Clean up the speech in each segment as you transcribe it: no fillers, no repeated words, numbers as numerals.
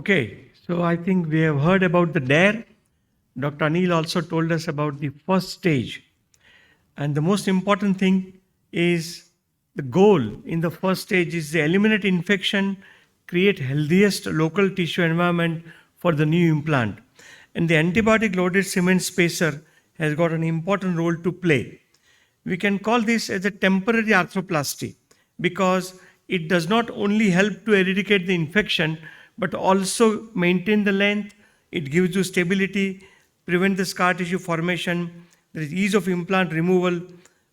Okay, so I think we have heard about the DARE. Dr. Anil also told us about the first stage. And the most important thing is the goal in the first stage is to eliminate infection, create healthiest local tissue environment for the new implant. And the antibiotic loaded cement spacer has got an important role to play. We can call this as a temporary arthroplasty because it does not only help to eradicate the infection but also maintain the length, it gives you stability, prevent the scar tissue formation, there is ease of implant removal,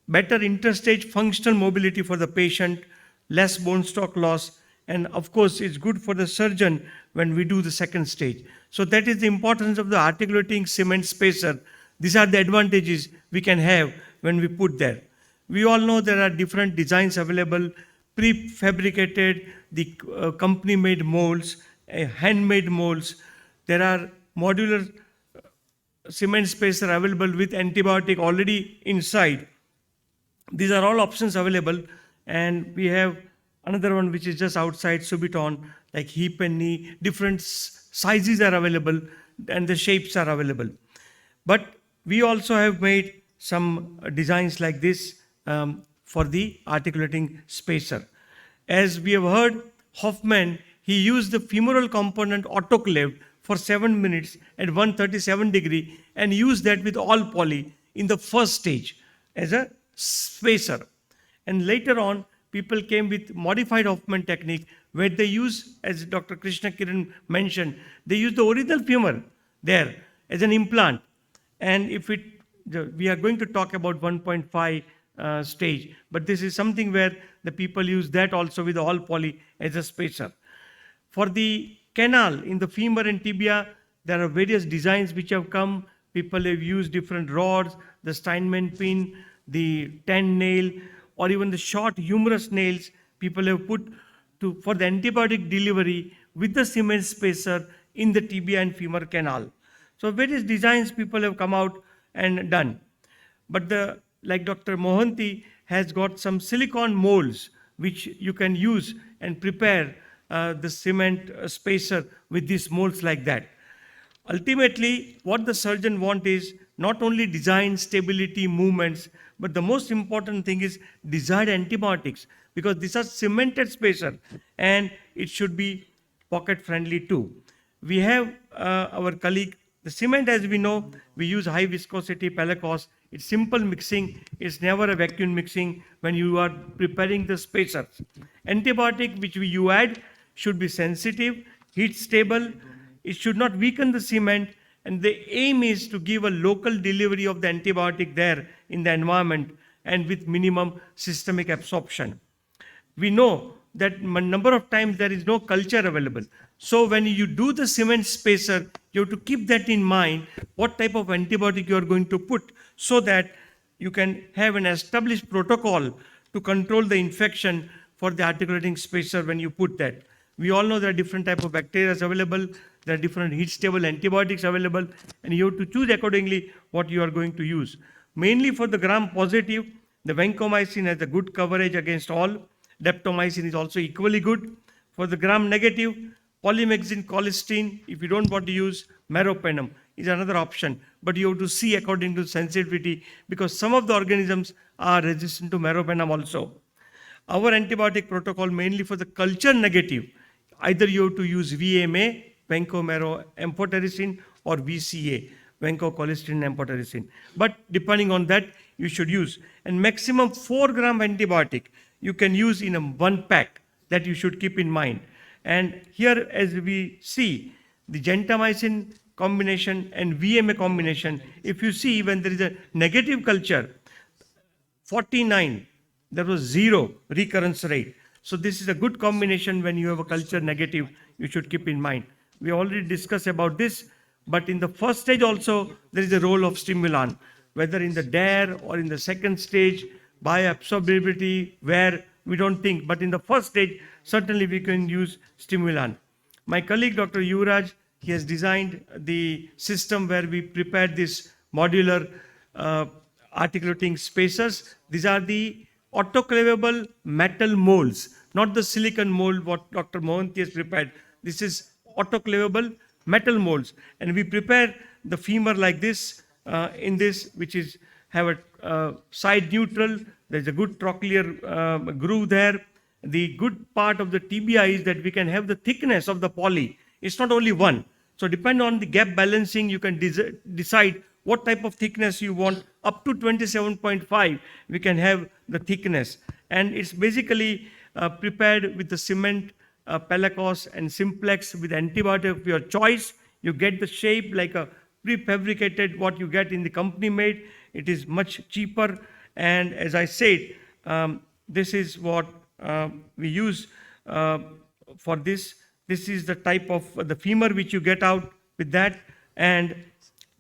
better interstage functional mobility for the patient, less bone stock loss, and of course it's good for the surgeon when we do the second stage. So that is the importance of the articulating cement spacer. These are the advantages we can have when we put there. We all know there are different designs available, prefabricated, the company-made molds, handmade molds. There are modular cement spacer available with antibiotic already inside. These are all options available, and we have another one which is just outside Subiton, like hip and knee. Different sizes are available and the shapes are available. But we also have made some designs like this for the articulating spacer. As we have heard, Hoffman, he used the femoral component autoclaved for 7 minutes at 137 degree and used that with all poly in the first stage as a spacer. And later on, people came with modified Hoffman technique where they use, as Dr. Krishna Kiran mentioned, they use the original femur there as an implant. And if we are going to talk about 1.5 stage, but this is something where the people use that also with all poly as a spacer. For the canal in the femur and tibia, there are various designs which have come. People have used different rods, the Steinman pin, the 10 nail, or even the short humerus nails people have put for the antibiotic delivery with the cement spacer in the tibia and femur canal. So various designs people have come out and done. But like Dr. Mohanty has got some silicone molds which you can use and prepare the cement spacer with these molds like that. Ultimately, what the surgeon wants is not only design, stability, movements, but the most important thing is desired antibiotics, because these are cemented spacer and it should be pocket friendly too. We have our colleague, the cement, as we know, we use high viscosity pellicos. It's simple mixing. It's never a vacuum mixing when you are preparing the spacers. Antibiotic which you add should be sensitive, heat stable. It should not weaken the cement. And the aim is to give a local delivery of the antibiotic there in the environment and with minimum systemic absorption. We know that a number of times there is no culture available. So when you do the cement spacer, you have to keep that in mind, what type of antibiotic you are going to put, so that you can have an established protocol to control the infection for the articulating spacer when you put that. We all know there are different types of bacteria available, there are different heat stable antibiotics available, and you have to choose accordingly what you are going to use. Mainly for the gram positive, the vancomycin has a good coverage against all. Daptomycin is also equally good. For the gram negative, polymyxin, colistin, if you don't want to use meropenem, is another option. But you have to see according to sensitivity, because some of the organisms are resistant to meropenem also. Our antibiotic protocol mainly for the culture negative, either you have to use VMA, vancomycin amphotericin, or VCA, vancomycin amphotericin. But depending on that, you should use. And maximum 4 gram antibiotic you can use in a one pack, that you should keep in mind. And here, as we see, the gentamicin combination and VMA combination, if you see when there is a negative culture, 49, there was 0 recurrence rate. So this is a good combination when you have a culture negative, you should keep in mind. We already discussed about this, but in the first stage also, there is a role of stimulant, whether in the DARE or in the second stage, bioabsorbability, where we don't think, but in the first stage, certainly we can use stimulant. My colleague, Dr. Yuvraj, he has designed the system where we prepared this modular articulating spacers. These are the autoclavable metal molds, not the silicon mold what Dr. Mohanty has prepared. This is autoclavable metal molds. And we prepare the femur like this, in this, which is have a side neutral. There's a good trochlear groove there. The good part of the tibia is that we can have the thickness of the poly. It's not only one. So depending on the gap balancing, you can decide what type of thickness you want. Up to 27.5, we can have the thickness. And it's basically prepared with the cement, Pelacos and Simplex with antibiotic of your choice. You get the shape like a prefabricated what you get in the company made. It is much cheaper. And as I said, this is what we use for this. This is the type of the femur which you get out with that. And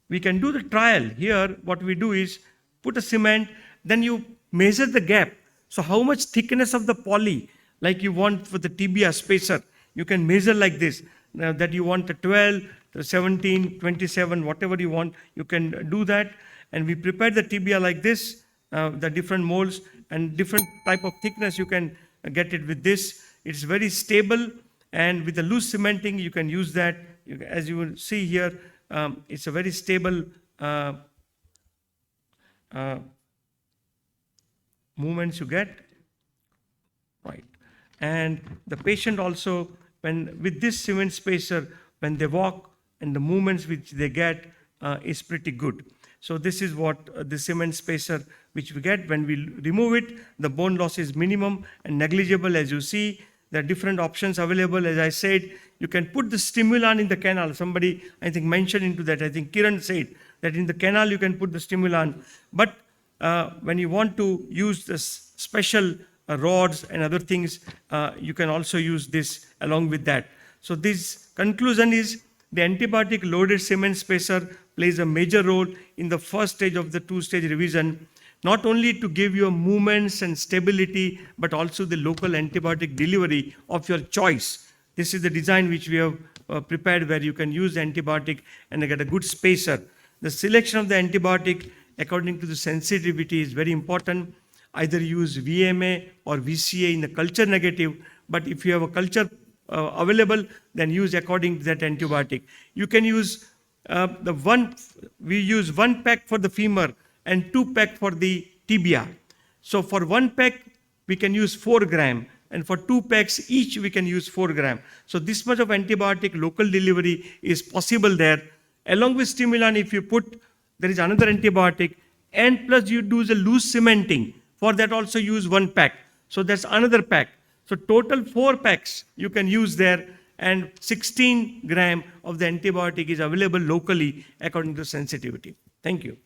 we can do the trial. Here, what we do is put a cement, then you measure the gap. So how much thickness of the poly, like you want for the tibia spacer, you can measure like this, that you want a 12, 17, 27, whatever you want, you can do that. And we prepare the tibia like this, the different molds and different type of thickness, you can get it with this. It's very stable, and with the loose cementing, you can use that. As you will see here, it's a very stable movements you get, right? And the patient also, when with this cement spacer, when they walk and the movements which they get is pretty good. So this is what the cement spacer which we get. When we remove it, the bone loss is minimum and negligible. As you see, there are different options available. As I said, you can put the stimulant in the canal. Somebody, I think, mentioned into that. I think Kiran said that in the canal you can put the stimulant. But when you want to use this special rods and other things, you can also use this along with that. So this conclusion is the antibiotic loaded cement spacer plays a major role in the first stage of the two-stage revision, not only to give you movements and stability, but also the local antibiotic delivery of your choice. This is the design which we have prepared, where you can use the antibiotic and get a good spacer. The selection of the antibiotic according to the sensitivity is very important. Either use VMA or VCA in the culture negative, but if you have a culture available, then use according to that antibiotic. You can use we use 1 pack for the femur and 2 pack for the tibia. So for 1 pack, we can use 4 gram, and for 2 packs each, we can use 4 gram. So this much of antibiotic local delivery is possible there. Along with stimulant, if you put, there is another antibiotic, and plus you do the loose cementing. For that also use 1 pack. So that's another pack. So total 4 packs you can use there, and 16 gram of the antibiotic is available locally according to sensitivity. Thank you.